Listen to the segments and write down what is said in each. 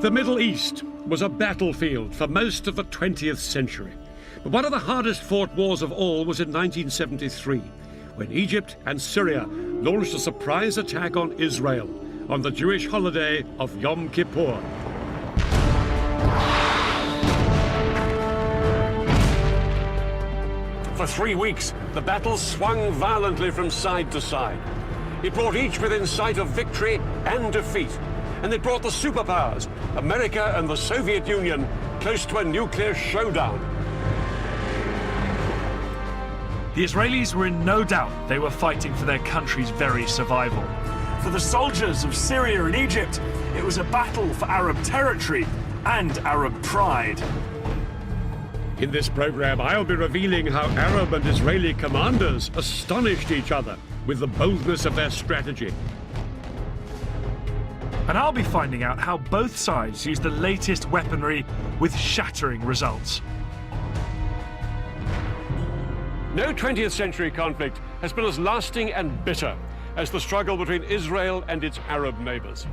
The Middle East was a battlefield for most of the 20th century. But one of the hardest fought wars of all was in 1973, when Egypt and Syria launched a surprise attack on Israel on the Jewish holiday of Yom Kippur. For 3 weeks, the battle swung violently from side to side. It brought each within sight of victory and defeat. And it brought the superpowers, America and the Soviet Union, close to a nuclear showdown. The Israelis were in no doubt they were fighting for their country's very survival. For the soldiers of Syria and Egypt, it was a battle for Arab territory and Arab pride. In this program, I'll be revealing how Arab and Israeli commanders astonished each other with the boldness of their strategy. And I'll be finding out how both sides used the latest weaponry with shattering results. No 20th century conflict has been as lasting and bitter as the struggle between Israel and its Arab neighbors.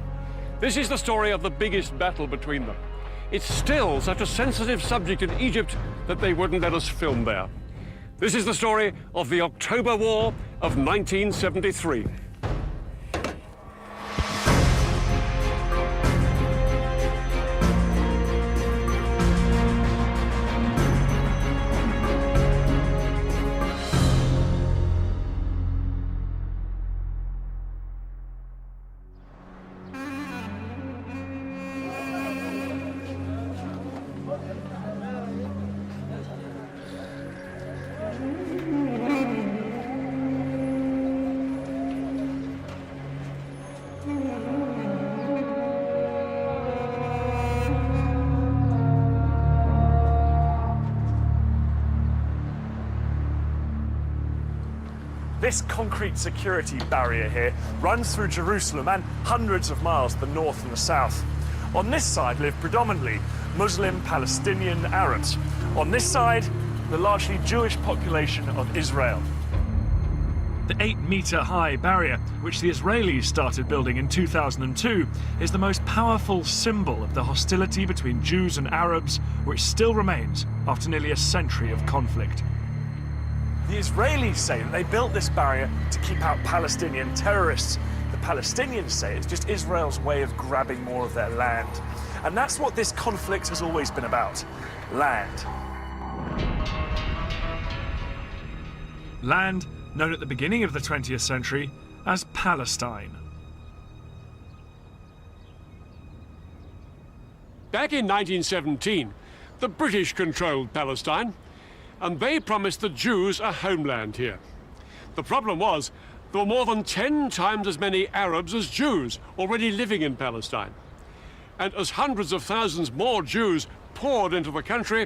This is the story of the biggest battle between them. It's still such a sensitive subject in Egypt that they wouldn't let us film there. This is the story of the October War of 1973. This concrete security barrier here runs through Jerusalem and hundreds of miles to the north and the south. On this side live predominantly Muslim Palestinian Arabs. On this side, the largely Jewish population of Israel. The 8-meter-high barrier, which the Israelis started building in 2002, is the most powerful symbol of the hostility between Jews and Arabs, which still remains after nearly a century of conflict. The Israelis say that they built this barrier to keep out Palestinian terrorists. The Palestinians say it's just Israel's way of grabbing more of their land. And that's what this conflict has always been about: land. Land known at the beginning of the 20th century as Palestine. Back in 1917, the British controlled Palestine, and they promised the Jews a homeland here. The problem was, there were more than 10 times as many Arabs as Jews already living in Palestine. And as hundreds of thousands more Jews poured into the country,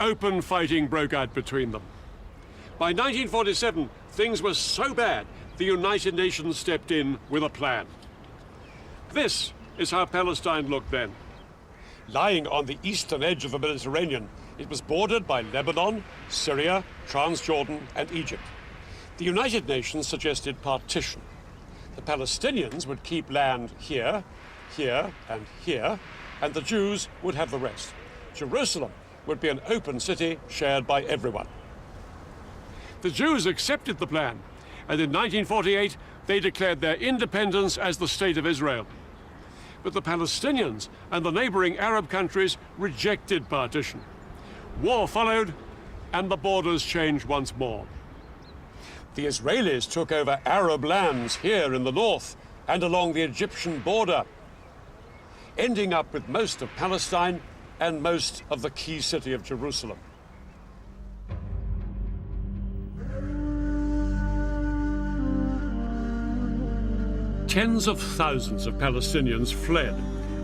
open fighting broke out between them. By 1947, things were so bad, the United Nations stepped in with a plan. This is how Palestine looked then. Lying on the eastern edge of the Mediterranean, it was bordered by Lebanon, Syria, Transjordan, and Egypt. The United Nations suggested partition. The Palestinians would keep land here, here, and here, and the Jews would have the rest. Jerusalem would be an open city shared by everyone. The Jews accepted the plan, and in 1948, they declared their independence as the State of Israel. But the Palestinians and the neighboring Arab countries rejected partition. War followed, and the borders changed once more. The Israelis took over Arab lands here in the north and along the Egyptian border, ending up with most of Palestine and most of the key city of Jerusalem. Tens of thousands of Palestinians fled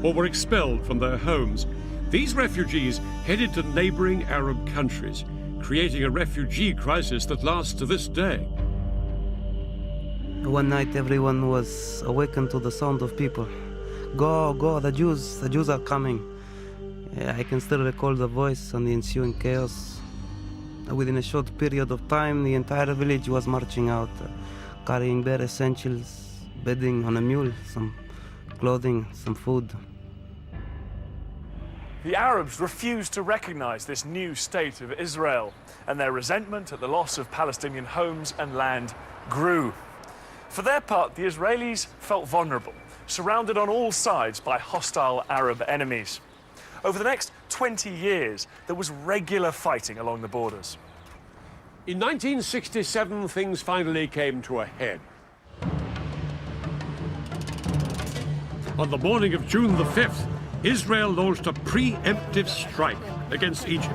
or were expelled from their homes. These refugees headed to neighboring Arab countries, creating a refugee crisis that lasts to this day. One night everyone was awakened to the sound of people. Go, go, the Jews are coming. I can still recall the voice and the ensuing chaos. Within a short period of time, the entire village was marching out, carrying bare essentials, bedding on a mule, some clothing, some food. The Arabs refused to recognize this new state of Israel, and their resentment at the loss of Palestinian homes and land grew. For their part, the Israelis felt vulnerable, surrounded on all sides by hostile Arab enemies. Over the next 20 years, there was regular fighting along the borders. In 1967, things finally came to a head. On the morning of June the 5th, Israel launched a preemptive strike against Egypt.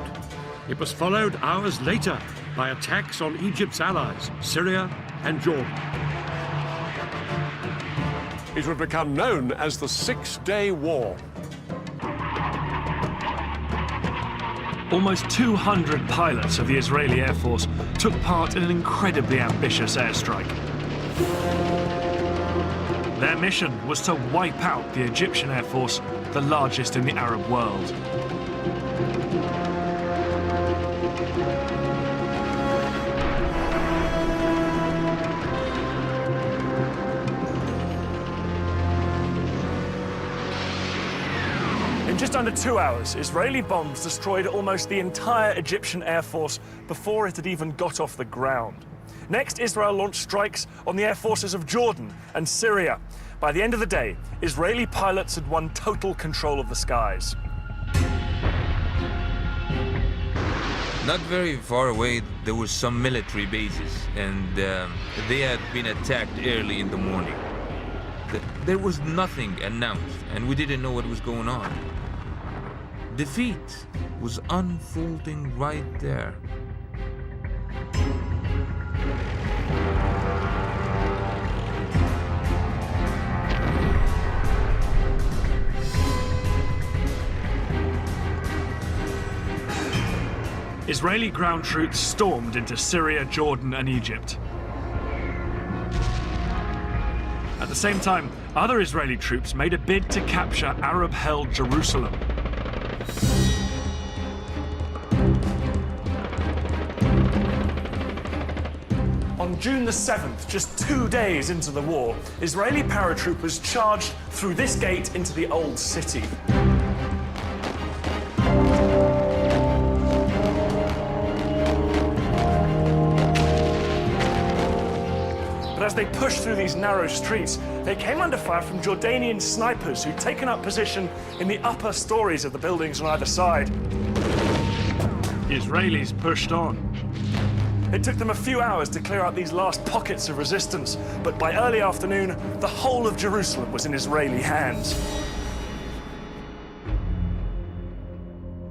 It was followed hours later by attacks on Egypt's allies, Syria and Jordan. It would become known as the Six-Day War. Almost 200 pilots of the Israeli Air Force took part in an incredibly ambitious airstrike. Their mission was to wipe out the Egyptian Air Force, the largest in the Arab world. In just under 2 hours, Israeli bombs destroyed almost the entire Egyptian Air Force before it had even got off the ground. Next, Israel launched strikes on the air forces of Jordan and Syria. By the end of the day, Israeli pilots had won total control of the skies. Not very far away, there were some military bases, and they had been attacked early in the morning. There was nothing announced, and we didn't know what was going on. Defeat was unfolding right there. Israeli ground troops stormed into Syria, Jordan, and Egypt. At the same time, other Israeli troops made a bid to capture Arab-held Jerusalem. On June the 7th, just 2 days into the war, Israeli paratroopers charged through this gate into the old city. But as they pushed through these narrow streets, they came under fire from Jordanian snipers who'd taken up position in the upper stories of the buildings on either side. The Israelis pushed on. It took them a few hours to clear out these last pockets of resistance, but by early afternoon, the whole of Jerusalem was in Israeli hands.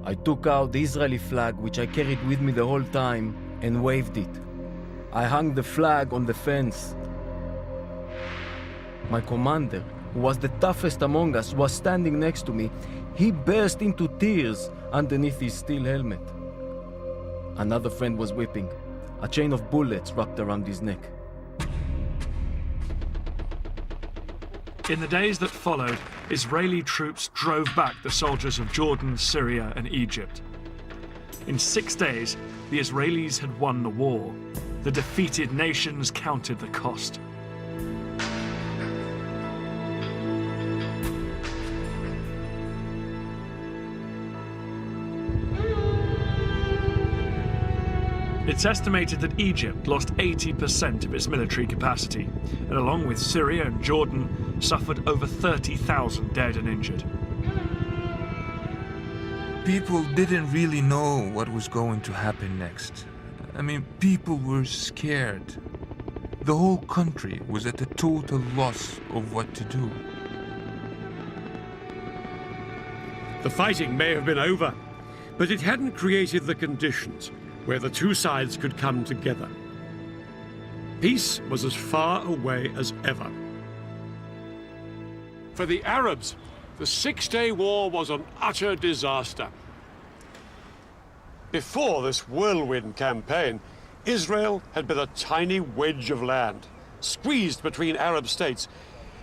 I took out the Israeli flag, which I carried with me the whole time, and waved it. I hung the flag on the fence. My commander, who was the toughest among us, was standing next to me. He burst into tears underneath his steel helmet. Another friend was weeping, a chain of bullets wrapped around his neck. In the days that followed, Israeli troops drove back the soldiers of Jordan, Syria, and Egypt. In 6 days, the Israelis had won the war. The defeated nations counted the cost. It's estimated that Egypt lost 80% of its military capacity, and along with Syria and Jordan, suffered over 30,000 dead and injured. People didn't really know what was going to happen next. I mean, people were scared. The whole country was at a total loss of what to do. The fighting may have been over, but it hadn't created the conditions where the two sides could come together. Peace was as far away as ever. For the Arabs, the Six-Day War was an utter disaster. Before this whirlwind campaign, Israel had been a tiny wedge of land, squeezed between Arab states,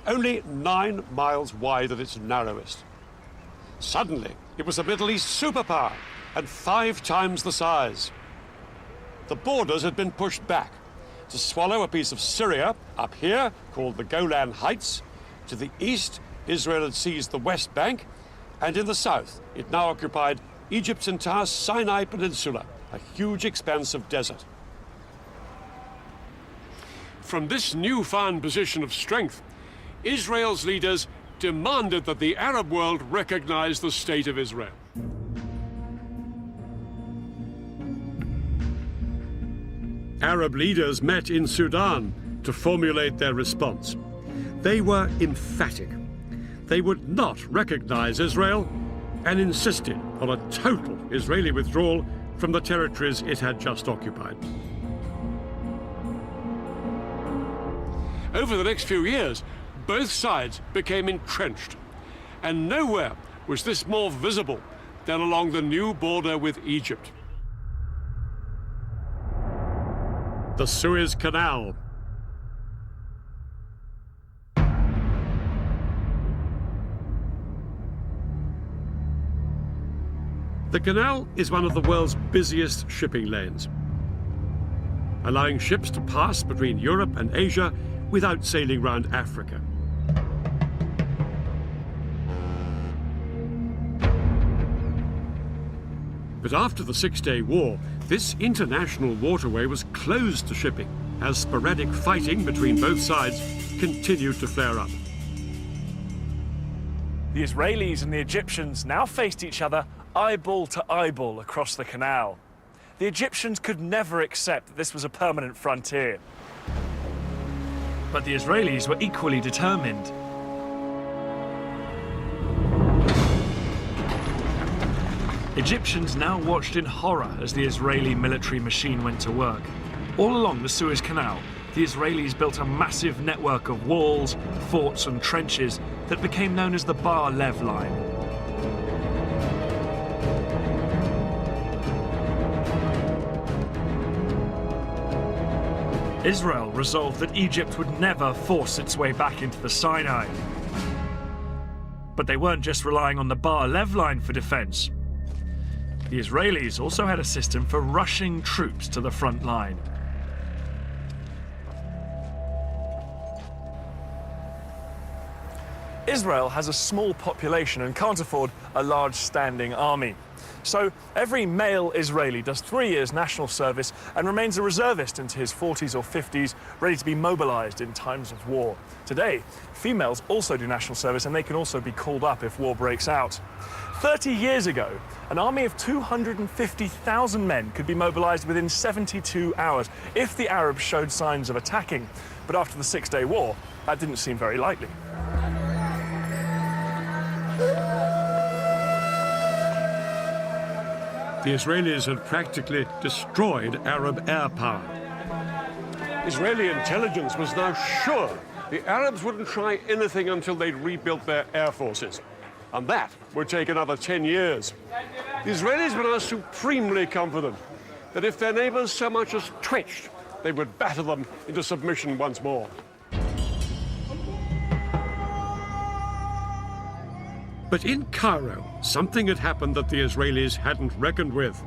only 9 miles wide at its narrowest. Suddenly, it was a Middle East superpower and 5 times the size. The borders had been pushed back to swallow a piece of Syria up here, called the Golan Heights. To the east, Israel had seized the West Bank, And in the south, it now occupied Egypt's entire Sinai Peninsula, a huge expanse of desert. From this newfound position of strength, Israel's leaders demanded that the Arab world recognize the State of Israel. Arab leaders met in Sudan to formulate their response. They were emphatic. They would not recognize Israel and insisted on a total Israeli withdrawal from the territories it had just occupied. Over the next few years, both sides became entrenched, and nowhere was this more visible than along the new border with Egypt. The Suez Canal. The canal is one of the world's busiest shipping lanes, allowing ships to pass between Europe and Asia without sailing round Africa. But after the Six-Day War, this international waterway was closed to shipping as sporadic fighting between both sides continued to flare up. The Israelis and the Egyptians now faced each other eyeball to eyeball across the canal. The Egyptians could never accept that this was a permanent frontier. But the Israelis were equally determined. Egyptians now watched in horror as the Israeli military machine went to work. All along the Suez Canal, the Israelis built a massive network of walls, forts and trenches that became known as the Bar Lev Line. Israel resolved that Egypt would never force its way back into the Sinai. But they weren't just relying on the Bar Lev Line for defense. The Israelis also had a system for rushing troops to the front line. Israel has a small population and can't afford a large standing army. So every male Israeli does 3 years national service and remains a reservist into his 40s or 50s, ready to be mobilized in times of war. Today, females also do national service and they can also be called up if war breaks out. 30 years ago, an army of 250,000 men could be mobilized within 72 hours if the Arabs showed signs of attacking. But after the Six-Day War, that didn't seem very likely. The Israelis had practically destroyed Arab air power. Israeli intelligence was now sure the Arabs wouldn't try anything until they'd rebuilt their air forces. And that would take another 10 years. The Israelis were now supremely confident that if their neighbors so much as twitched, they would batter them into submission once more. But in Cairo, something had happened that the Israelis hadn't reckoned with.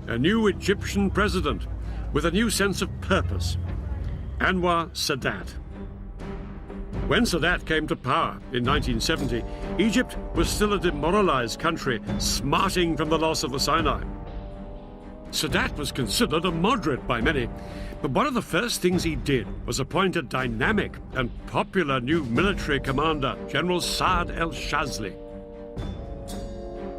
A new Egyptian president with a new sense of purpose, Anwar Sadat. When Sadat came to power in 1970, Egypt was still a demoralized country, smarting from the loss of the Sinai. Sadat was considered a moderate by many, but one of the first things he did was appoint a dynamic and popular new military commander, General Saad el-Shazli.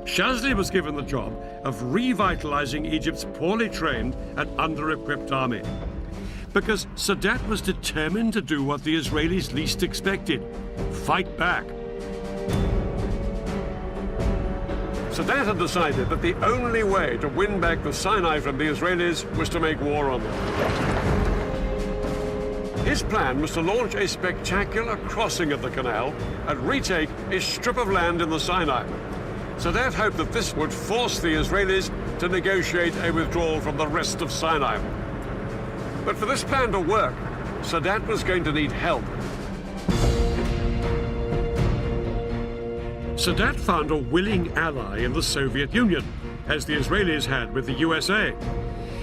Shazli was given the job of revitalizing Egypt's poorly trained and under-equipped army, because Sadat was determined to do what the Israelis least expected: fight back. Sadat had decided that the only way to win back the Sinai from the Israelis was to make war on them. His plan was to launch a spectacular crossing of the canal and retake a strip of land in the Sinai. Sadat hoped that this would force the Israelis to negotiate a withdrawal from the rest of Sinai. But for this plan to work, Sadat was going to need help. Sadat found a willing ally in the Soviet Union, as the Israelis had with the USA.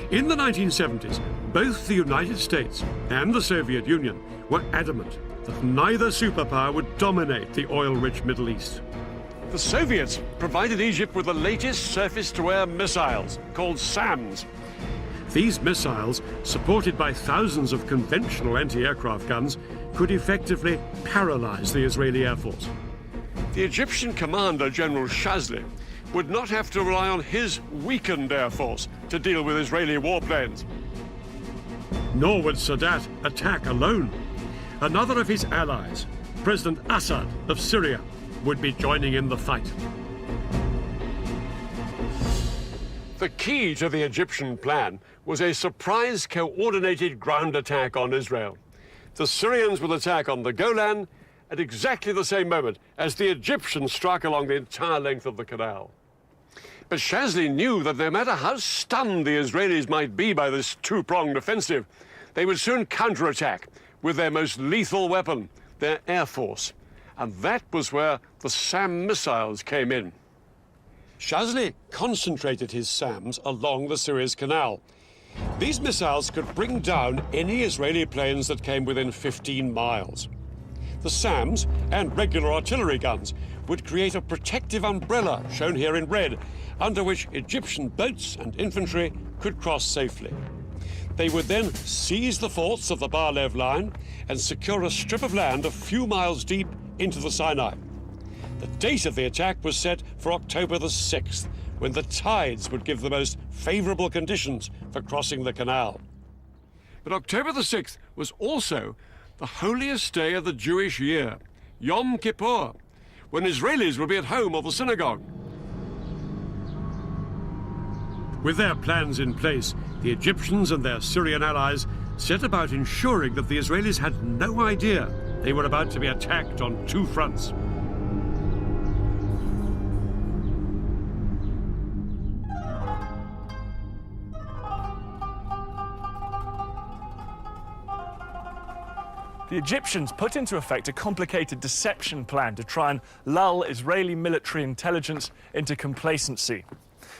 In the 1970s, both the United States and the Soviet Union were adamant that neither superpower would dominate the oil-rich Middle East. The Soviets provided Egypt with the latest surface-to-air missiles, called SAMs. These missiles, supported by thousands of conventional anti-aircraft guns, could effectively paralyze the Israeli Air Force. The Egyptian commander, General Shazli, would not have to rely on his weakened air force to deal with Israeli warplanes. Nor would Sadat attack alone. Another of his allies, President Assad of Syria, would be joining in the fight. The key to the Egyptian plan was a surprise coordinated ground attack on Israel. The Syrians would attack on the Golan at exactly the same moment as the Egyptians struck along the entire length of the canal. But Shazli knew that no matter how stunned the Israelis might be by this two-pronged offensive, they would soon counterattack with their most lethal weapon, their air force. And that was where the SAM missiles came in. Shazli concentrated his SAMs along the Suez Canal. These missiles could bring down any Israeli planes that came within 15 miles. The SAMs and regular artillery guns would create a protective umbrella, shown here in red, under which Egyptian boats and infantry could cross safely. They would then seize the forts of the Bar-Lev line and secure a strip of land a few miles deep into the Sinai. The date of the attack was set for October the 6th, when the tides would give the most favorable conditions for crossing the canal. But October the 6th was also the holiest day of the Jewish year, Yom Kippur, when Israelis would be at home or the synagogue. With their plans in place, the Egyptians and their Syrian allies set about ensuring that the Israelis had no idea they were about to be attacked on two fronts. The Egyptians put into effect a complicated deception plan to try and lull Israeli military intelligence into complacency.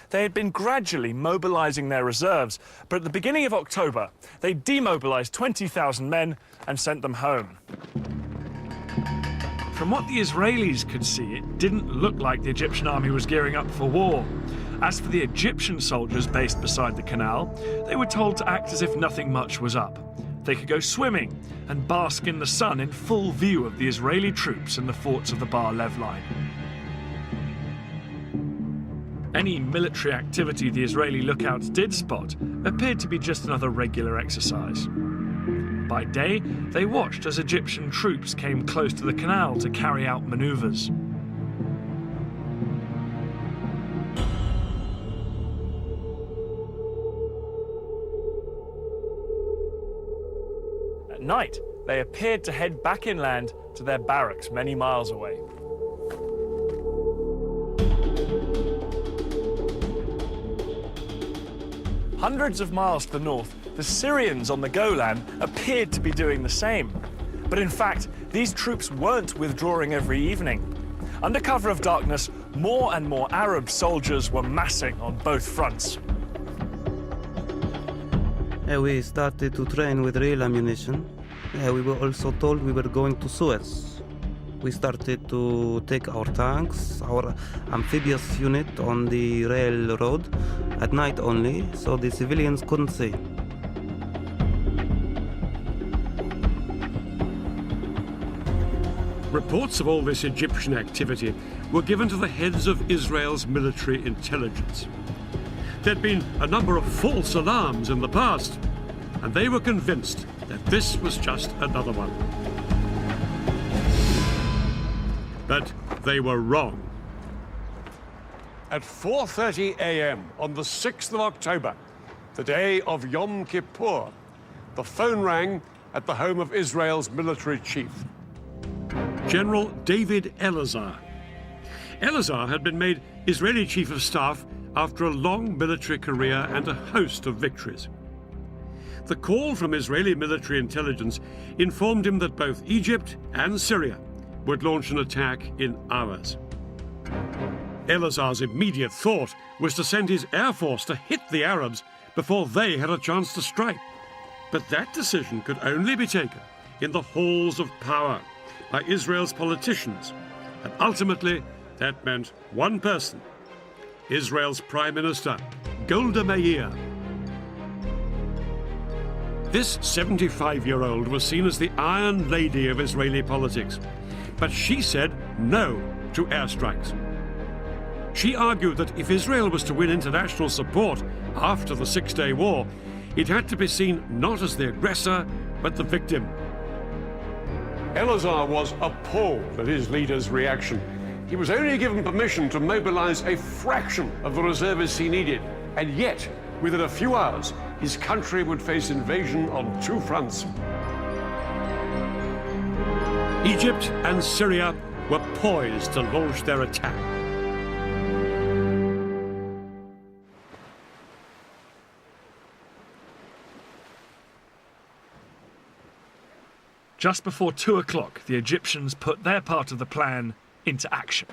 They had been gradually mobilizing their reserves, but at the beginning of October, they demobilized 20,000 men and sent them home. From what the Israelis could see, it didn't look like the Egyptian army was gearing up for war. As for the Egyptian soldiers based beside the canal, they were told to act as if nothing much was up. They could go swimming and bask in the sun in full view of the Israeli troops in the forts of the Bar-Lev line. Any military activity the Israeli lookouts did spot appeared to be just another regular exercise. By day, they watched as Egyptian troops came close to the canal to carry out maneuvers. At night, they appeared to head back inland to their barracks many miles away. Hundreds of miles to the north, the Syrians on the Golan appeared to be doing the same. But in fact, these troops weren't withdrawing every evening. Under cover of darkness, more and more Arab soldiers were massing on both fronts. We started to train with real ammunition. We were also told we were going to Suez. We started to take our tanks, our amphibious unit on the railroad at night only, so the civilians couldn't see. Reports of all this Egyptian activity were given to the heads of Israel's military intelligence. There'd been a number of false alarms in the past, and they were convinced that this was just another one. But they were wrong. At 4:30 a.m. on the 6th of October, the day of Yom Kippur, the phone rang at the home of Israel's military chief, General David Elazar. Elazar had been made Israeli chief of staff after a long military career and a host of victories. The call from Israeli military intelligence informed him that both Egypt and Syria would launch an attack in hours. Elazar's immediate thought was to send his air force to hit the Arabs before they had a chance to strike. But that decision could only be taken in the halls of power by Israel's politicians. And ultimately, that meant one person, Israel's Prime Minister, Golda Meir. This 75-year-old was seen as the Iron Lady of Israeli politics, but she said no to airstrikes. She argued that if Israel was to win international support after the Six-Day War, it had to be seen not as the aggressor, but the victim. Elazar was appalled at his leader's reaction. He was only given permission to mobilize a fraction of the reservists he needed, and yet, within a few hours, his country would face invasion on two fronts. Egypt and Syria were poised to launch their attack. Just before 2 o'clock, the Egyptians put their part of the plan into action.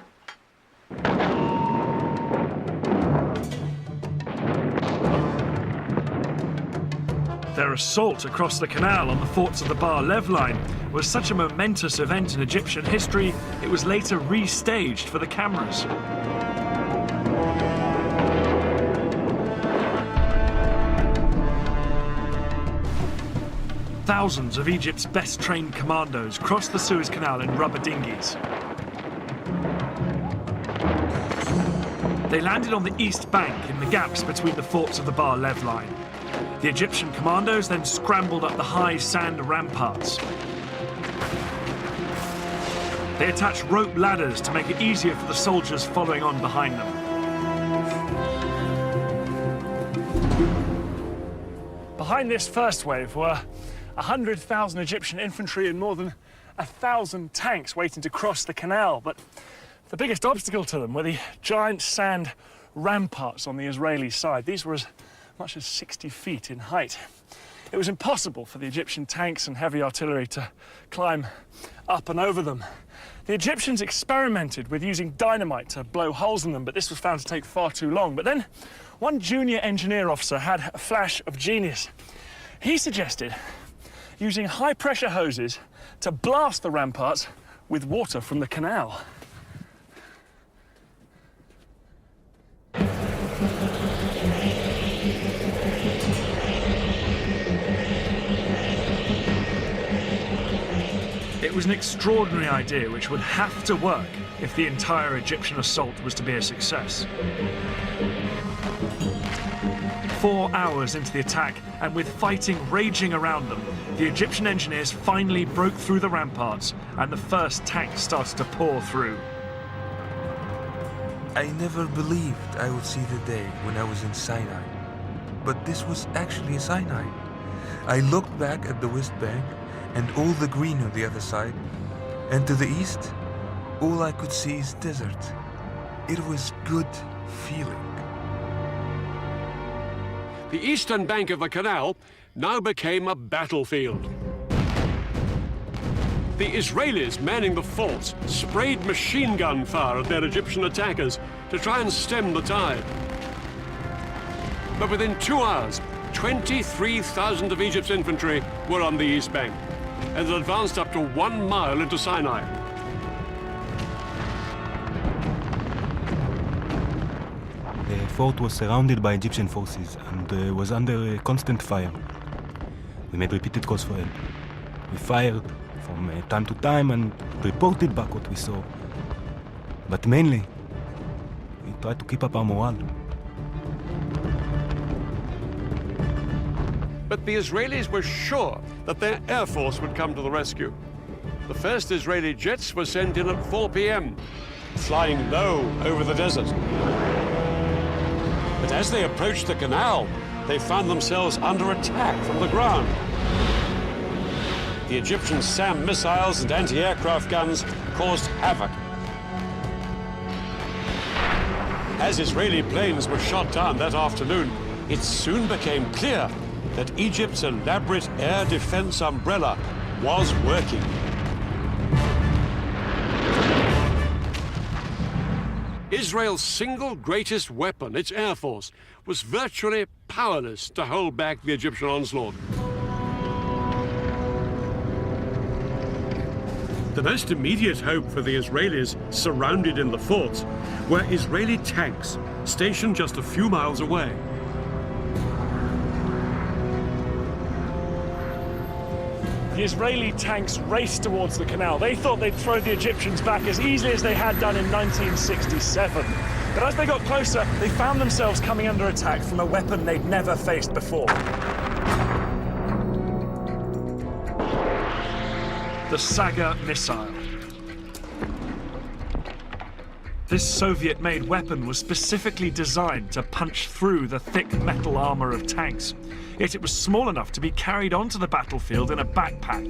Their assault across the canal on the forts of the Bar Lev line was such a momentous event in Egyptian history, it was later restaged for the cameras. Thousands of Egypt's best-trained commandos crossed the Suez Canal in rubber dinghies. They landed on the east bank in the gaps between the forts of the Bar Lev line. The Egyptian commandos then scrambled up the high sand ramparts. They attached rope ladders to make it easier for the soldiers following on behind them. Behind this first wave were 100,000 Egyptian infantry and more than 1,000 tanks waiting to cross the canal, but the biggest obstacle to them were the giant sand ramparts on the Israeli side. These were as much as 60 feet in height. It was impossible for the Egyptian tanks and heavy artillery to climb up and over them. The Egyptians experimented with using dynamite to blow holes in them, but this was found to take far too long. But then one junior engineer officer had a flash of genius. He suggested using high-pressure hoses to blast the ramparts with water from the canal. It was an extraordinary idea which would have to work if the entire Egyptian assault was to be a success. 4 hours into the attack, and with fighting raging around them, the Egyptian engineers finally broke through the ramparts, and the first tanks started to pour through. I never believed I would see the day when I was in Sinai. But this was actually Sinai. I looked back at the West Bank and all the green on the other side, and to the east, all I could see is desert. It was good feeling. The eastern bank of the canal now became a battlefield. The Israelis manning the forts sprayed machine gun fire at their Egyptian attackers to try and stem the tide. But within 2 hours, 23,000 of Egypt's infantry were on the east bank, and had advanced up to 1 mile into Sinai. The fort was surrounded by Egyptian forces and was under constant fire. We made repeated calls for help. We fired from time to time and reported back what we saw. But mainly, we tried to keep up our morale. But the Israelis were sure that their air force would come to the rescue. The first Israeli jets were sent in at 4 p.m., flying low over the desert. But as they approached the canal, they found themselves under attack from the ground. The Egyptian SAM missiles and anti-aircraft guns caused havoc. As Israeli planes were shot down that afternoon, it soon became clear that Egypt's elaborate air defense umbrella was working. Israel's single greatest weapon, its air force, was virtually powerless to hold back the Egyptian onslaught. The most immediate hope for the Israelis surrounded in the forts were Israeli tanks stationed just a few miles away. The Israeli tanks raced towards the canal. They thought they'd throw the Egyptians back as easily as they had done in 1967. But as they got closer, they found themselves coming under attack from a weapon they'd never faced before. The Saga missile. This Soviet-made weapon was specifically designed to punch through the thick metal armor of tanks. Yet it was small enough to be carried onto the battlefield in a backpack.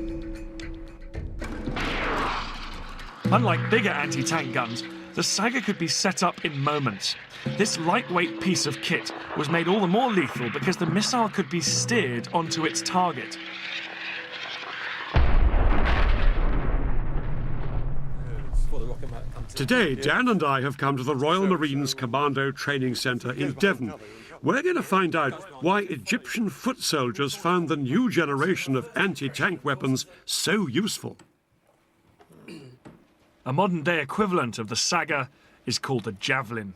Unlike bigger anti-tank guns, the Saga could be set up in moments. This lightweight piece of kit was made all the more lethal because the missile could be steered onto its target. Today, Dan and I have come to the Royal Marines Commando Training Centre in Devon. We're going to find out why Egyptian foot soldiers found the new generation of anti-tank weapons so useful. A modern-day equivalent of the Saga is called a Javelin.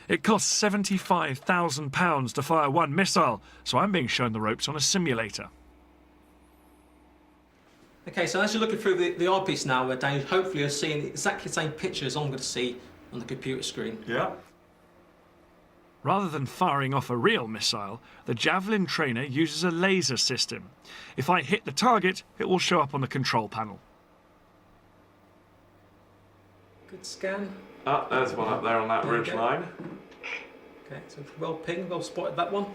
It costs £75,000 to fire one missile, so I'm being shown the ropes on a simulator. Okay, so as you're looking through the eyepiece now, Dave, hopefully you're seeing exactly the same picture as I'm going to see on the computer screen. Yeah. Rather than firing off a real missile, the Javelin trainer uses a laser system. If I hit the target, it will show up on the control panel. Good scan. Oh, there's one up there on that ridge line. Okay, so well pinged, well spotted that one.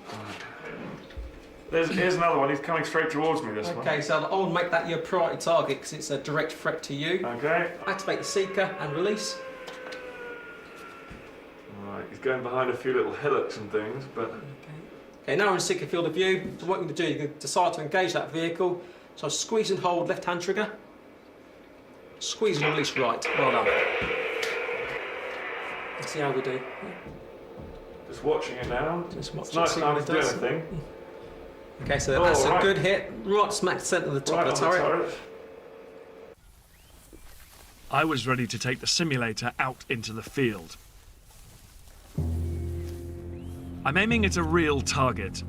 Here's another one. He's coming straight towards me, this one. Okay, so I'll make that your priority target because it's a direct threat to you. Okay. Activate the seeker and release. Right, he's going behind a few little hillocks and things, but... Okay, now we're in seeker field of view. So what you're going to do, you're going to decide to engage that vehicle. So squeeze and hold left-hand trigger. Squeeze and release right. Well done. Let's see how we do. Just watching it now. Just watch it's nice it, time to do anything. Okay, so that's a good hit. Right smack centre of the top of the turret. I was ready to take the simulator out into the field. I'm aiming at a real target.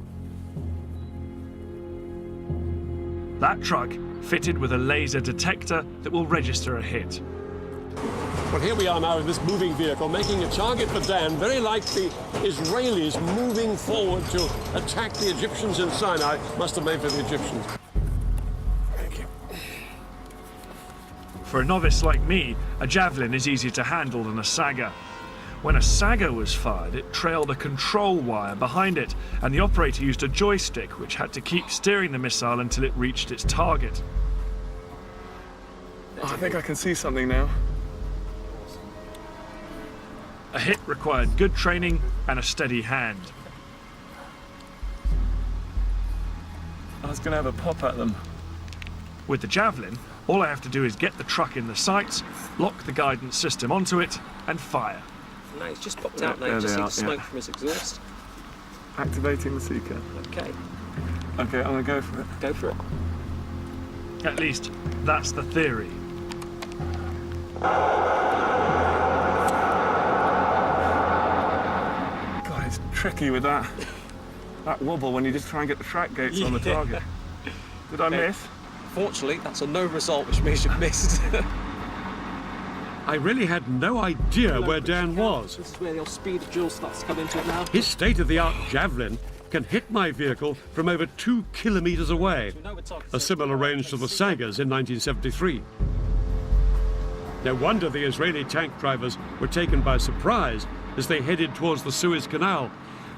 That truck fitted with a laser detector that will register a hit. Well, here we are now in this moving vehicle, making a target for Dan, very like the Israelis moving forward to attack the Egyptians in Sinai. Must have made for the Egyptians. Thank you. For a novice like me, a Javelin is easier to handle than a Saga. When a Saga was fired, it trailed a control wire behind it, and the operator used a joystick which had to keep steering the missile until it reached its target. I think I can see something now. A hit required good training and a steady hand. I was going to have a pop at them. With the Javelin, all I have to do is get the truck in the sights, lock the guidance system onto it, and fire. No, it's just popped out now. You just see the smoke from his exhaust. Activating the seeker. Okay. Okay, I'm going to go for it. Go for it. At least, that's the theory. God, it's tricky with that wobble when you just try and get the track gates on the target. Did I miss? Fortunately, that's a no result, which means you've missed. I really had no idea where Dan was. This is where the old speed of duel starts to come into it now. His state-of-the-art Javelin can hit my vehicle from over 2 kilometers away, a similar range to the Sagas in 1973. No wonder the Israeli tank drivers were taken by surprise as they headed towards the Suez Canal.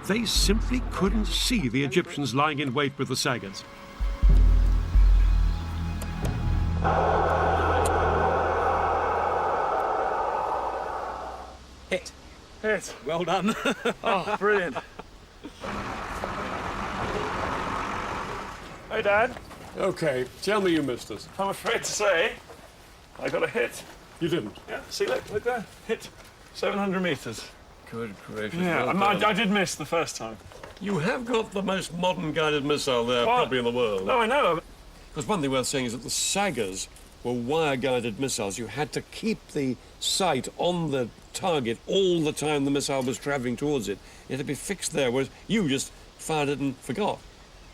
They simply couldn't see the Egyptians lying in wait with the Sagas. Hit. Hit. Well done. Oh, brilliant. Hey, Dad. Okay, tell me you missed us. I'm afraid to say, I got a hit. You didn't. Yeah, see, look there. Hit. 700 meters. Good gracious. Yeah, well done. I did miss the first time. You have got the most modern guided missile there, What? probably in the world. No, I know. Because one thing worth saying is that the Sagas were wire-guided missiles. You had to keep the sight on the target all the time the missile was travelling towards it. It had to be fixed there, whereas you just fired it and forgot.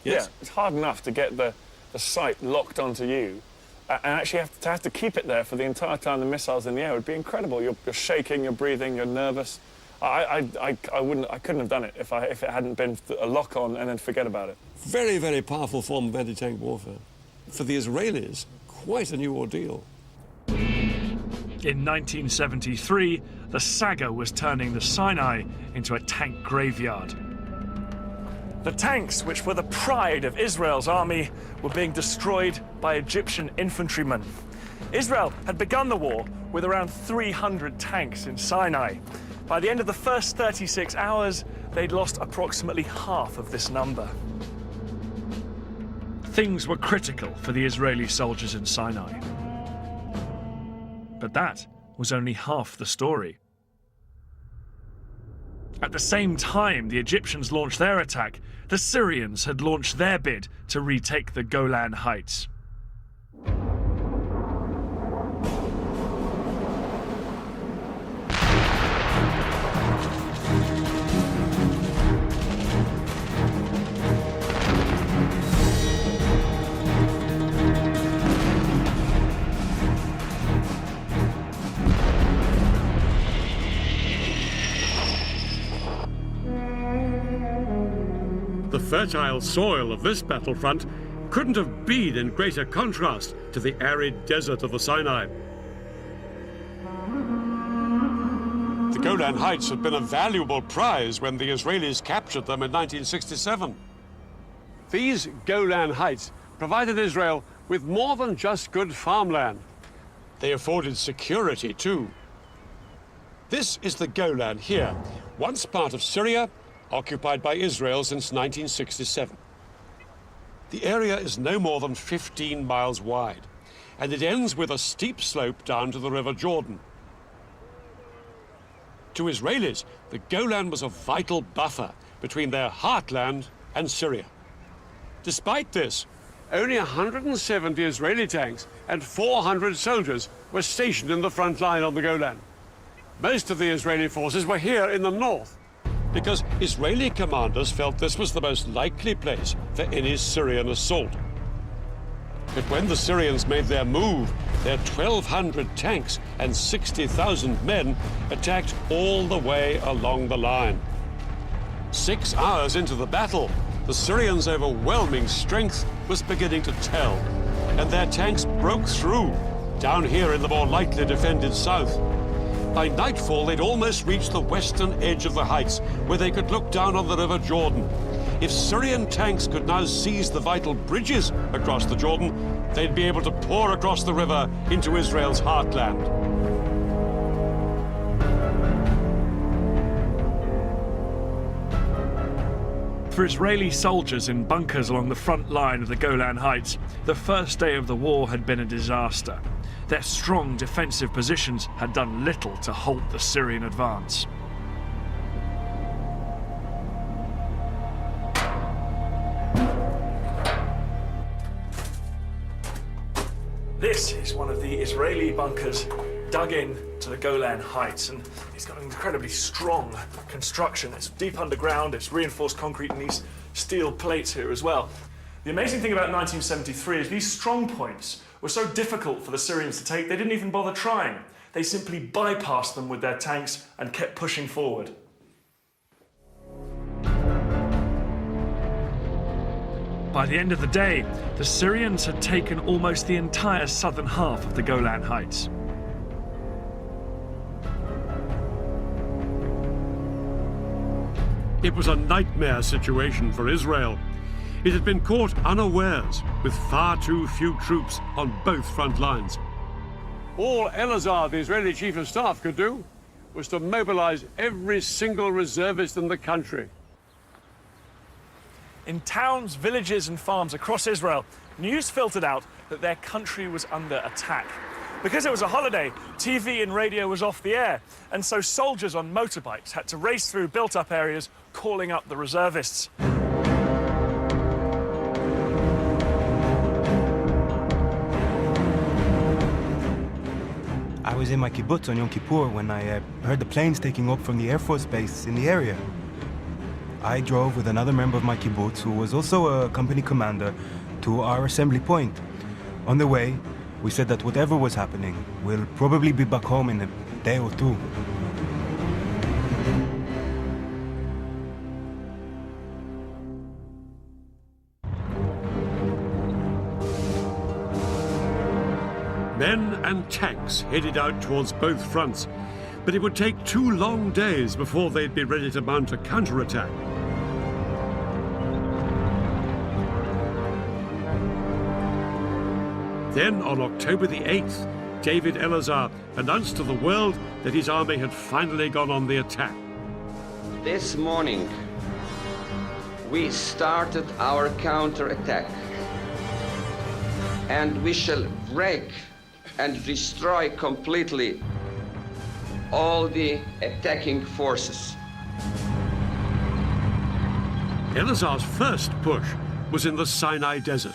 Yes? Yeah, it's hard enough to get the sight locked onto you, and actually have to keep it there for the entire time the missile's in the air. It would be incredible. You're shaking, you're breathing, you're nervous. I couldn't have done it if it hadn't been a lock-on and then forget about it. Very, very powerful form of anti-tank warfare. For the Israelis, quite a new ordeal. In 1973, the saga was turning the Sinai into a tank graveyard. The tanks, which were the pride of Israel's army, were being destroyed by Egyptian infantrymen. Israel had begun the war with around 300 tanks in Sinai. By the end of the first 36 hours, they'd lost approximately half of this number. Things were critical for the Israeli soldiers in Sinai. But that was only half the story. At the same time the Egyptians launched their attack, the Syrians had launched their bid to retake the Golan Heights. The fertile soil of this battlefront couldn't have been in greater contrast to the arid desert of the Sinai. The Golan Heights had been a valuable prize when the Israelis captured them in 1967. These Golan Heights provided Israel with more than just good farmland. They afforded security too. This is the Golan here, once part of Syria, occupied by Israel since 1967. The area is no more than 15 miles wide, and it ends with a steep slope down to the River Jordan. To Israelis, the Golan was a vital buffer between their heartland and Syria. Despite this, only 170 Israeli tanks and 400 soldiers were stationed in the front line on the Golan. Most of the Israeli forces were here in the north, because Israeli commanders felt this was the most likely place for any Syrian assault. But when the Syrians made their move, their 1,200 tanks and 60,000 men attacked all the way along the line. 6 hours into the battle, the Syrians' overwhelming strength was beginning to tell, and their tanks broke through down here in the more lightly defended south. By nightfall, they'd almost reached the western edge of the heights, where they could look down on the River Jordan. If Syrian tanks could now seize the vital bridges across the Jordan, they'd be able to pour across the river into Israel's heartland. For Israeli soldiers in bunkers along the front line of the Golan Heights, the first day of the war had been a disaster. Their strong defensive positions had done little to halt the Syrian advance. This is one of the Israeli bunkers dug in to the Golan Heights, and it's got an incredibly strong construction. It's deep underground, it's reinforced concrete, and these steel plates here as well. The amazing thing about 1973 is these strong points were so difficult for the Syrians to take, they didn't even bother trying. They simply bypassed them with their tanks and kept pushing forward. By the end of the day, the Syrians had taken almost the entire southern half of the Golan Heights. It was a nightmare situation for Israel. It had been caught unawares, with far too few troops on both front lines. All Elazar, the Israeli chief of staff, could do was to mobilize every single reservist in the country. In towns, villages and farms across Israel, news filtered out that their country was under attack. Because it was a holiday, TV and radio was off the air, and so soldiers on motorbikes had to race through built-up areas, calling up the reservists. was in my kibbutz on Yom Kippur when I heard the planes taking off from the Air Force Base in the area. I drove with another member of my kibbutz, who was also a company commander, to our assembly point. On the way, we said that whatever was happening, we'll probably be back home in a day or two. Men and tanks headed out towards both fronts, but it would take 2 long days before they'd be ready to mount a counterattack. Then, on October the 8th, David Elazar announced to the world that his army had finally gone on the attack. This morning, we started our counterattack, and we shall break and destroy completely all the attacking forces. Elazar's first push was in the Sinai Desert.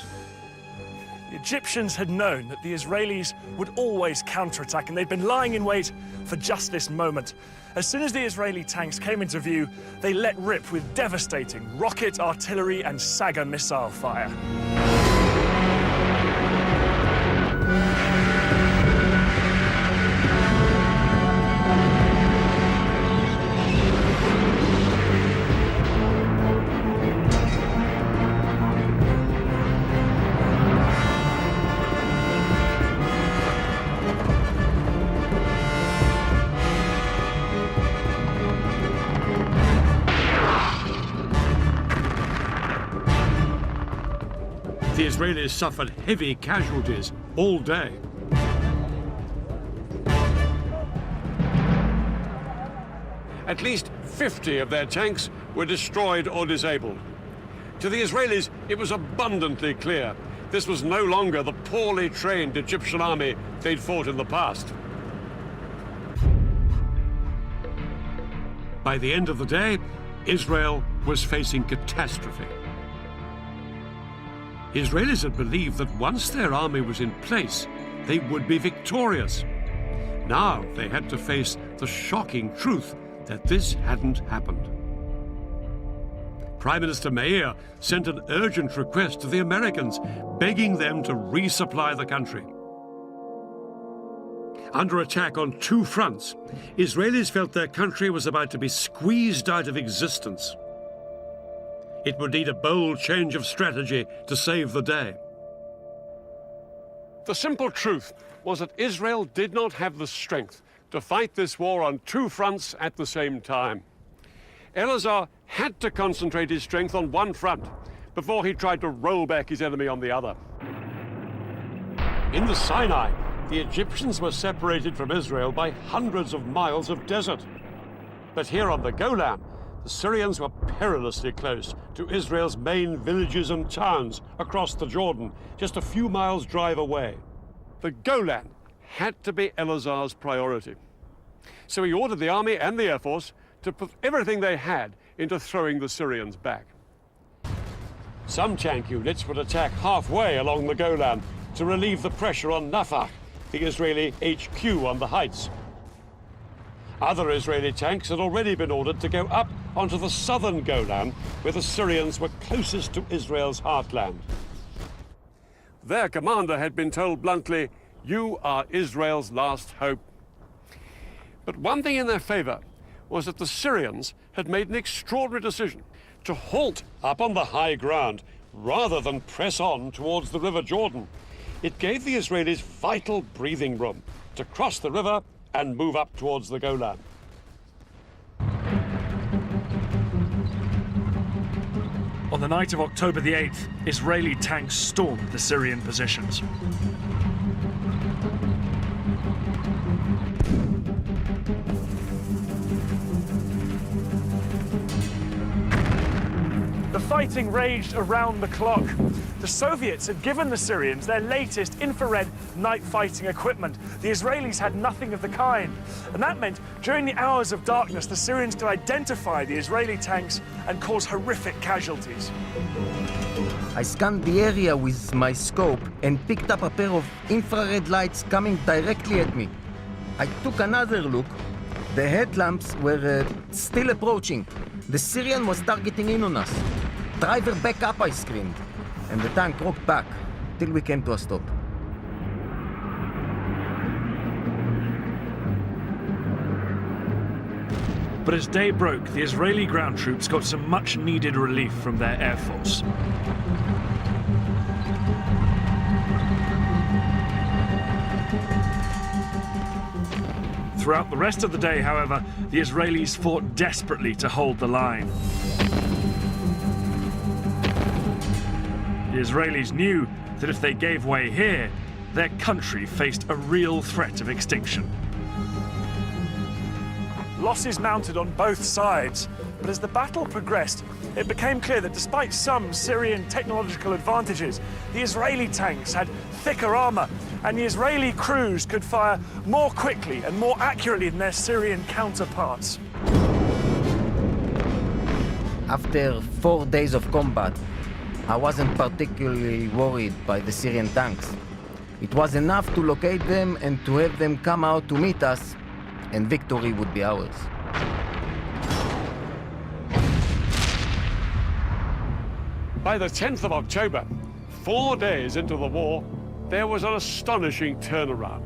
The Egyptians had known that the Israelis would always counterattack, and they'd been lying in wait for just this moment. As soon as the Israeli tanks came into view, they let rip with devastating rocket, artillery, and Saga missile fire. The Israelis suffered heavy casualties all day. At least 50 of their tanks were destroyed or disabled. To the Israelis, it was abundantly clear this was no longer the poorly trained Egyptian army they'd fought in the past. By the end of the day, Israel was facing catastrophe. Israelis had believed that once their army was in place, they would be victorious. Now they had to face the shocking truth that this hadn't happened. Prime Minister Meir sent an urgent request to the Americans, begging them to resupply the country. Under attack on 2 fronts, Israelis felt their country was about to be squeezed out of existence. It would need a bold change of strategy to save the day. The simple truth was that Israel did not have the strength to fight this war on 2 fronts at the same time. Elazar had to concentrate his strength on one front before he tried to roll back his enemy on the other. In the Sinai, the Egyptians were separated from Israel by hundreds of miles of desert. But here on the Golan, the Syrians were perilously close to Israel's main villages and towns across the Jordan, just a few miles' drive away. The Golan had to be Elazar's priority. So he ordered the army and the Air Force to put everything they had into throwing the Syrians back. Some tank units would attack halfway along the Golan to relieve the pressure on Nafach, the Israeli HQ on the heights. Other Israeli tanks had already been ordered to go up onto the southern Golan, where the Syrians were closest to Israel's heartland. Their commander had been told bluntly, "You are Israel's last hope." But one thing in their favor was that the Syrians had made an extraordinary decision to halt up on the high ground rather than press on towards the River Jordan. It gave the Israelis vital breathing room to cross the river and move up towards the Golan. On the night of October the 8th, Israeli tanks stormed the Syrian positions. The fighting raged around the clock. The Soviets had given the Syrians their latest infrared night fighting equipment. The Israelis had nothing of the kind. And that meant during the hours of darkness, the Syrians could identify the Israeli tanks and cause horrific casualties. I scanned the area with my scope and picked up a pair of infrared lights coming directly at me. I took another look. The headlamps were still approaching. The Syrian was targeting in on us. Driver, back up, I screamed. And the tank rocked back till we came to a stop. But as day broke, the Israeli ground troops got some much-needed relief from their air force. Throughout the rest of the day, however, the Israelis fought desperately to hold the line. The Israelis knew that if they gave way here, their country faced a real threat of extinction. Losses mounted on both sides, but as the battle progressed, it became clear that despite some Syrian technological advantages, the Israeli tanks had thicker armor, and the Israeli crews could fire more quickly and more accurately than their Syrian counterparts. After 4 days of combat, I wasn't particularly worried by the Syrian tanks. It was enough to locate them and to have them come out to meet us, and victory would be ours. By the 10th of October, 4 days into the war, there was an astonishing turnaround.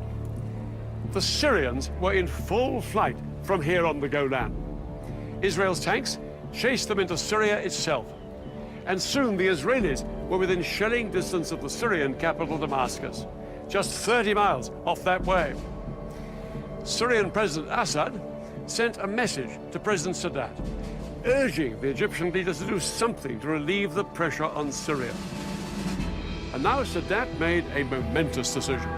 The Syrians were in full flight from here on the Golan. Israel's tanks chased them into Syria itself, and soon the Israelis were within shelling distance of the Syrian capital Damascus, just 30 miles off that way. Syrian President Assad sent a message to President Sadat, urging the Egyptian leaders to do something to relieve the pressure on Syria. And now Sadat made a momentous decision.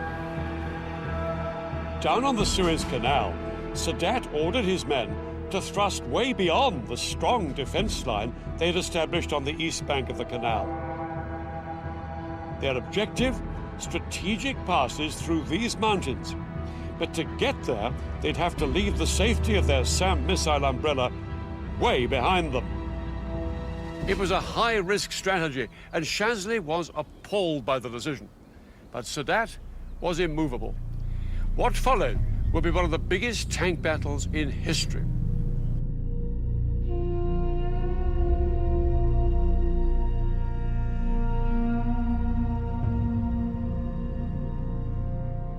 Down on the Suez Canal, Sadat ordered his men to thrust way beyond the strong defense line they had established on the east bank of the canal. Their objective, strategic passes through these mountains. But to get there, they'd have to leave the safety of their SAM missile umbrella way behind them. It was a high-risk strategy, and Shazli was appalled by the decision. But Sadat was immovable. What followed would be one of the biggest tank battles in history.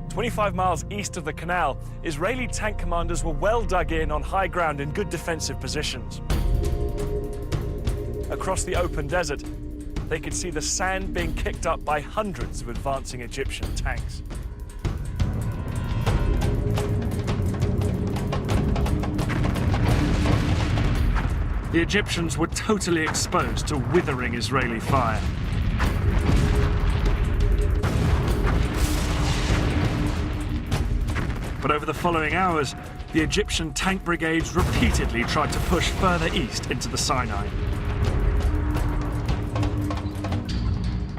"25 miles east of the canal, Israeli tank commanders were well dug in on high ground in good defensive positions. Across the open desert, they could see the sand being kicked up by hundreds of advancing Egyptian tanks. The Egyptians were totally exposed to withering Israeli fire. But over the following hours, the Egyptian tank brigades repeatedly tried to push further east into the Sinai.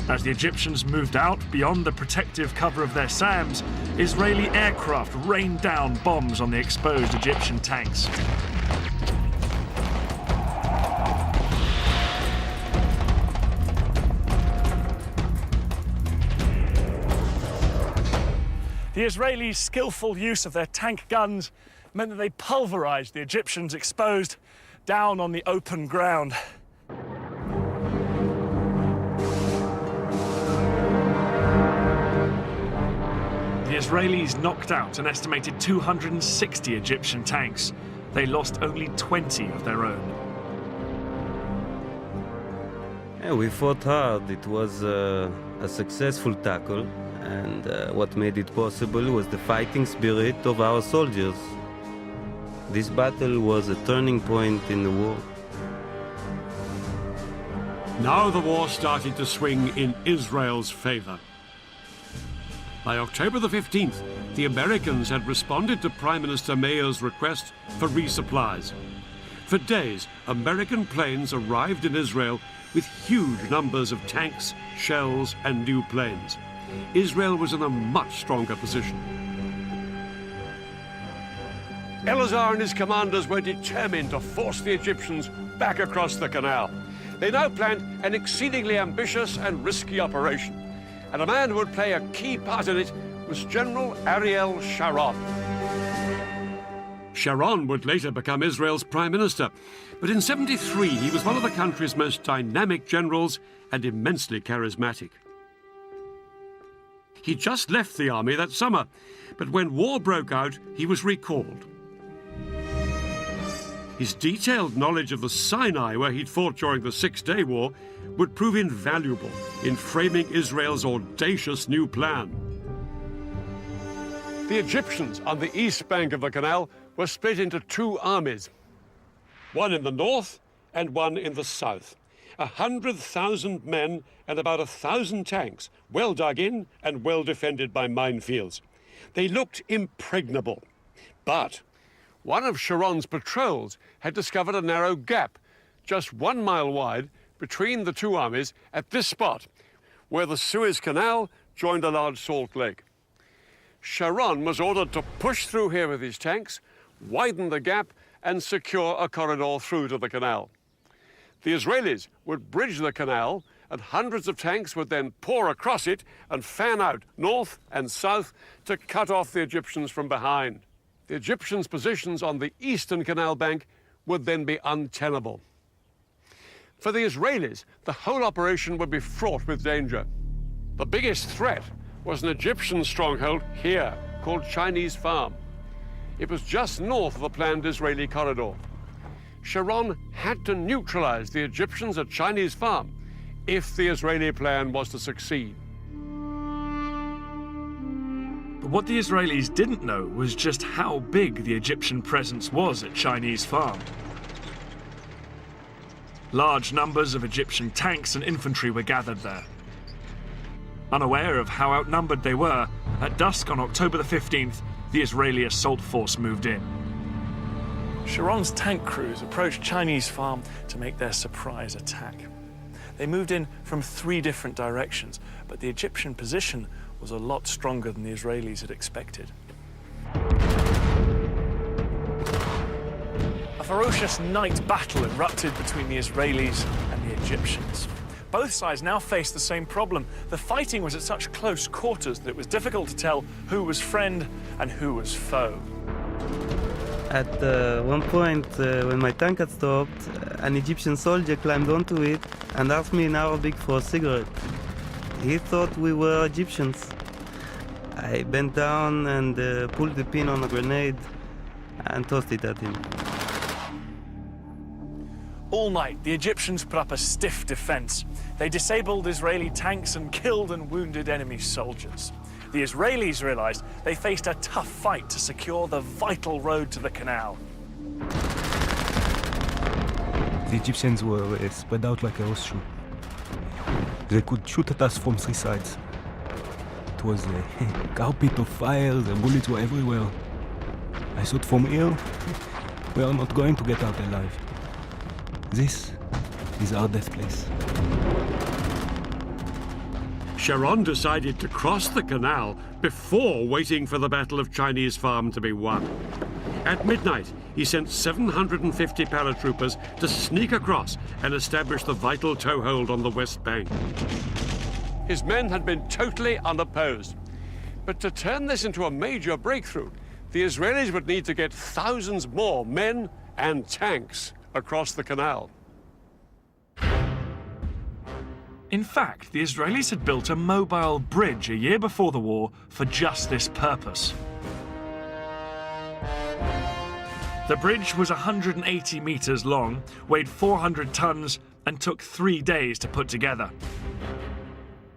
As the Egyptians moved out beyond the protective cover of their SAMs, Israeli aircraft rained down bombs on the exposed Egyptian tanks. The Israelis' skillful use of their tank guns meant that they pulverized the Egyptians exposed down on the open ground. The Israelis knocked out an estimated 260 Egyptian tanks. They lost only 20 of their own. Yeah, we fought hard. It was a successful tackle. And what made it possible was the fighting spirit of our soldiers. This battle was a turning point in the war. Now the war started to swing in Israel's favor. By October the 15th, the Americans had responded to Prime Minister Meir's request for resupplies. For days, American planes arrived in Israel with huge numbers of tanks, shells, and new planes. Israel was in a much stronger position. Elazar and his commanders were determined to force the Egyptians back across the canal. They now planned an exceedingly ambitious and risky operation, and a man who would play a key part in it was General Ariel Sharon. Sharon would later become Israel's prime minister, but in 73 he was one of the country's most dynamic generals and immensely charismatic. He just left the army that summer, but when war broke out, he was recalled. His detailed knowledge of the Sinai, where he'd fought during the Six-Day War, would prove invaluable in framing Israel's audacious new plan. The Egyptians on the east bank of the canal were split into two armies, one in the north and one in the south. 100,000 men and about 1,000 tanks, well dug in and well defended by minefields. They looked impregnable, but one of Sharon's patrols had discovered a narrow gap, just 1 mile wide, between the two armies at this spot, where the Suez Canal joined a large salt lake. Sharon was ordered to push through here with his tanks, widen the gap, and secure a corridor through to the canal. The Israelis would bridge the canal, and hundreds of tanks would then pour across it and fan out north and south to cut off the Egyptians from behind. The Egyptians' positions on the eastern canal bank would then be untenable. For the Israelis, the whole operation would be fraught with danger. The biggest threat was an Egyptian stronghold here called Chinese Farm. It was just north of the planned Israeli corridor. Sharon had to neutralize the Egyptians at Chinese Farm if the Israeli plan was to succeed. But what the Israelis didn't know was just how big the Egyptian presence was at Chinese Farm. Large numbers of Egyptian tanks and infantry were gathered there. Unaware of how outnumbered they were, at dusk on October the 15th, the Israeli assault force moved in. Sharon's tank crews approached Chinese Farm to make their surprise attack. They moved in from 3 different directions, but the Egyptian position was a lot stronger than the Israelis had expected. A ferocious night battle erupted between the Israelis and the Egyptians. Both sides now faced the same problem. The fighting was at such close quarters that it was difficult to tell who was friend and who was foe. At one point, when my tank had stopped, an Egyptian soldier climbed onto it and asked me in Arabic for a cigarette. He thought we were Egyptians. I bent down and pulled the pin on a grenade and tossed it at him. All night, the Egyptians put up a stiff defense. They disabled Israeli tanks and killed and wounded enemy soldiers. The Israelis realized they faced a tough fight to secure the vital road to the canal. The Egyptians were spread out like a horseshoe. They could shoot at us from 3 sides. It was a carpet of fire, the bullets were everywhere. I thought from here, we are not going to get out alive. This is our death place. Sharon decided to cross the canal before waiting for the Battle of Chinese Farm to be won. At midnight, he sent 750 paratroopers to sneak across and establish the vital toehold on the west bank. His men had been totally unopposed. But to turn this into a major breakthrough, the Israelis would need to get thousands more men and tanks across the canal. In fact, the Israelis had built a mobile bridge a year before the war for just this purpose. The bridge was 180 meters long, weighed 400 tons, and took 3 days to put together.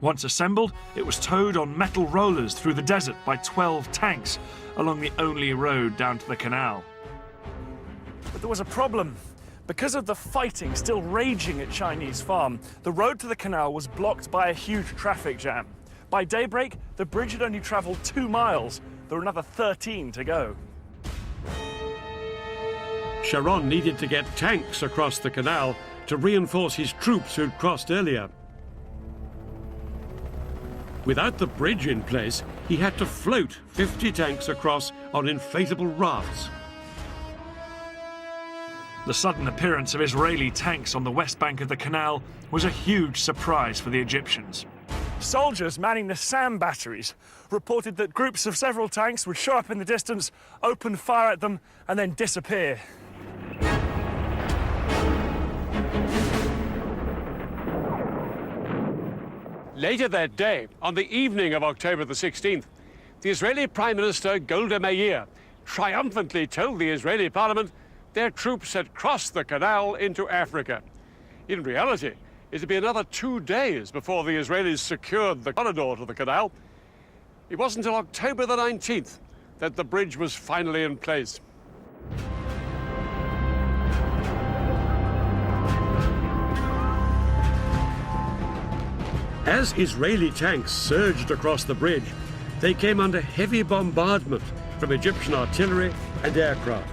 Once assembled, it was towed on metal rollers through the desert by 12 tanks along the only road down to the canal. But there was a problem. Because of the fighting still raging at Chinese Farm, the road to the canal was blocked by a huge traffic jam. By daybreak, the bridge had only traveled 2 miles. There were another 13 to go. Sharon needed to get tanks across the canal to reinforce his troops who'd crossed earlier. Without the bridge in place, he had to float 50 tanks across on inflatable rafts. The sudden appearance of Israeli tanks on the west bank of the canal was a huge surprise for the Egyptians. Soldiers manning the SAM batteries reported that groups of several tanks would show up in the distance, open fire at them, and then disappear. Later that day, on the evening of October the 16th, the Israeli Prime Minister Golda Meir triumphantly told the Israeli parliament their troops had crossed the canal into Africa. In reality, it would be another 2 days before the Israelis secured the corridor to the canal. It wasn't until October the 19th that the bridge was finally in place. As Israeli tanks surged across the bridge, they came under heavy bombardment from Egyptian artillery and aircraft.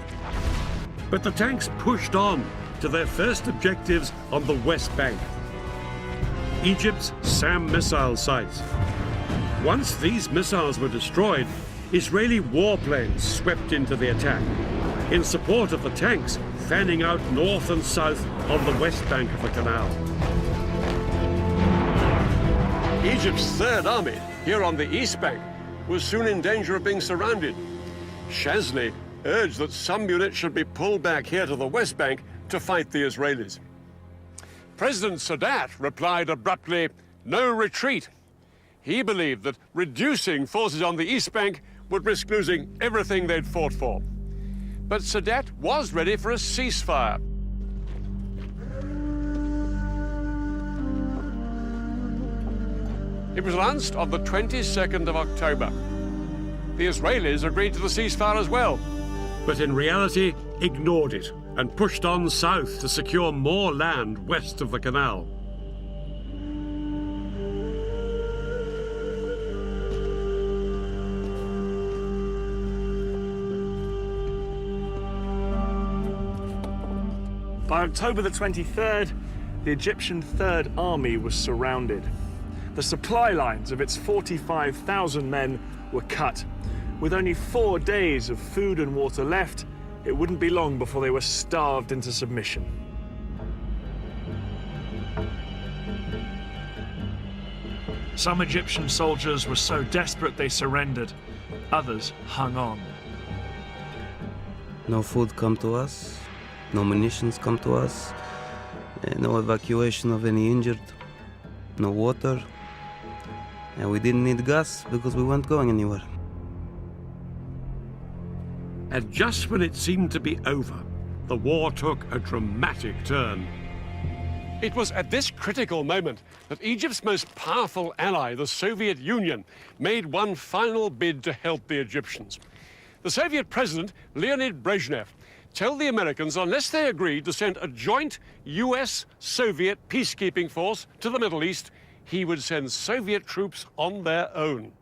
But the tanks pushed on to their first objectives on the West Bank, Egypt's SAM missile sites. Once these missiles were destroyed, Israeli warplanes swept into the attack in support of the tanks fanning out north and south on the west bank of the canal. Egypt's Third Army, here on the east bank, was soon in danger of being surrounded. Shazli urged that some units should be pulled back here to the west bank to fight the Israelis. President Sadat replied abruptly, "No retreat." He believed that reducing forces on the east bank would risk losing everything they'd fought for. But Sadat was ready for a ceasefire. It was announced on the 22nd of October. The Israelis agreed to the ceasefire as well, but in reality ignored it and pushed on south to secure more land west of the canal. By October the 23rd, the Egyptian Third Army was surrounded. The supply lines of its 45,000 men were cut. With only 4 days of food and water left, it wouldn't be long before they were starved into submission. Some Egyptian soldiers were so desperate they surrendered. Others hung on. No food come to us, no munitions come to us, no evacuation of any injured, no water, and we didn't need gas because we weren't going anywhere. And just when it seemed to be over, the war took a dramatic turn. It was at this critical moment that Egypt's most powerful ally, the Soviet Union, made one final bid to help the Egyptians. The Soviet president, Leonid Brezhnev, told the Americans unless they agreed to send a joint US-Soviet peacekeeping force to the Middle East, he would send Soviet troops on their own.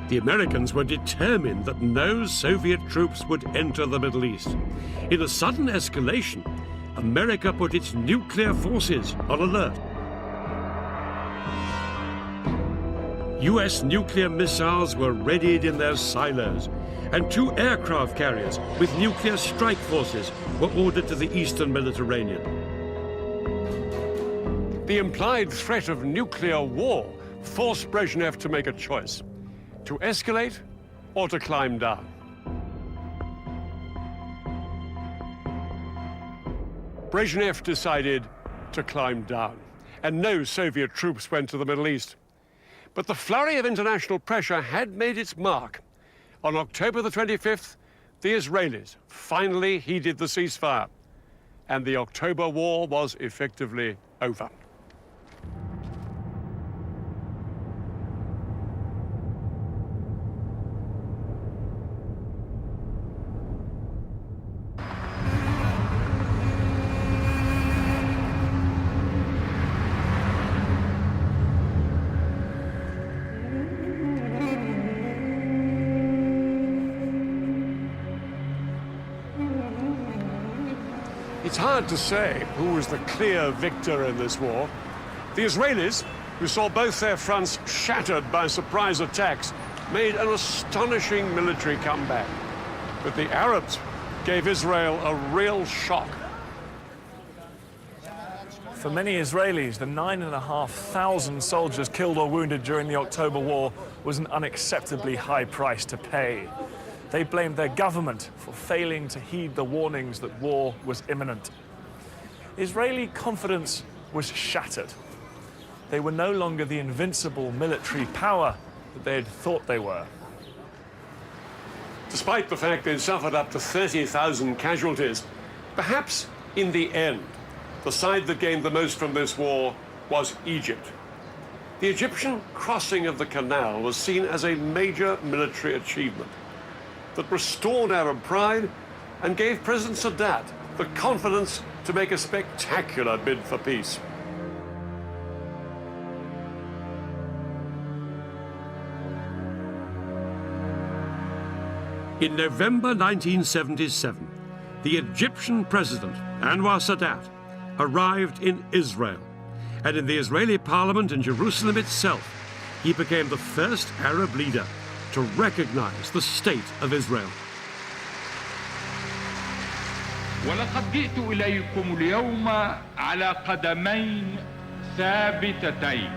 The Americans were determined that no Soviet troops would enter the Middle East. In a sudden escalation, America put its nuclear forces on alert. US nuclear missiles were readied in their silos, and 2 aircraft carriers with nuclear strike forces were ordered to the eastern Mediterranean. The implied threat of nuclear war forced Brezhnev to make a choice: to escalate or to climb down. Brezhnev decided to climb down, and no Soviet troops went to the Middle East. But the flurry of international pressure had made its mark. On October the 25th, the Israelis finally heeded the ceasefire, and the October War was effectively over. It's hard to say who was the clear victor in this war. The Israelis, who saw both their fronts shattered by surprise attacks, made an astonishing military comeback. But the Arabs gave Israel a real shock. For many Israelis, the 9,500 soldiers killed or wounded during the October War was an unacceptably high price to pay. They blamed their government for failing to heed the warnings that war was imminent. Israeli confidence was shattered. They were no longer the invincible military power that they had thought they were. Despite the fact they'd suffered up to 30,000 casualties, perhaps in the end, the side that gained the most from this war was Egypt. The Egyptian crossing of the canal was seen as a major military achievement that restored Arab pride and gave President Sadat the confidence to make a spectacular bid for peace. In November 1977, the Egyptian president, Anwar Sadat, arrived in Israel, and in the Israeli parliament in Jerusalem itself, he became the first Arab leader to recognize the state of Israel. ولقد جئت إليكم اليوم على قدمين ثابتتين.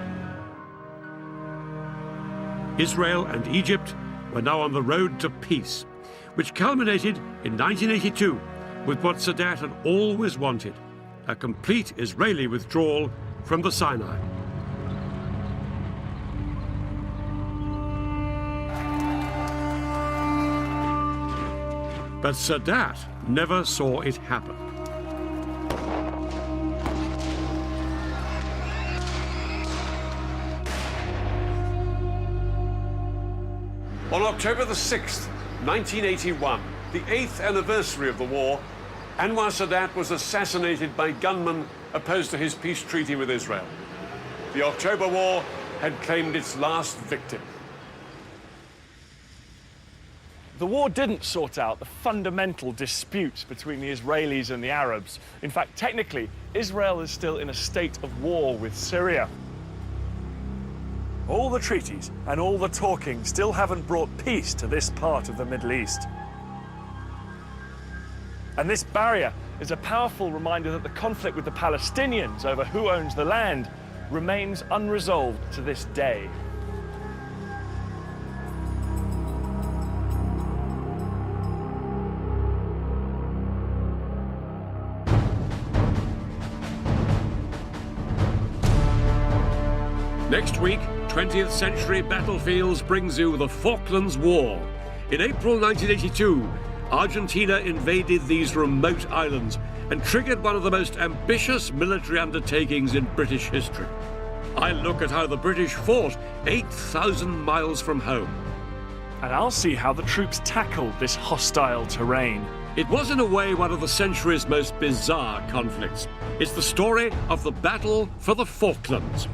Israel and Egypt were now on the road to peace, which culminated in 1982 with what Sadat had always wanted: a complete Israeli withdrawal from the Sinai. But Sadat never saw it happen. On October the 6th, 1981, the 8th anniversary of the war, Anwar Sadat was assassinated by gunmen opposed to his peace treaty with Israel. The October War had claimed its last victim. The war didn't sort out the fundamental disputes between the Israelis and the Arabs. In fact, technically, Israel is still in a state of war with Syria. All the treaties and all the talking still haven't brought peace to this part of the Middle East. And this barrier is a powerful reminder that the conflict with the Palestinians over who owns the land remains unresolved to this day. Next week, 20th century battlefields brings you the Falklands War. In April 1982, Argentina invaded these remote islands and triggered one of the most ambitious military undertakings in British history. I look at how the British fought 8,000 miles from home. And I'll see how the troops tackled this hostile terrain. It was in a way one of the century's most bizarre conflicts. It's the story of the battle for the Falklands.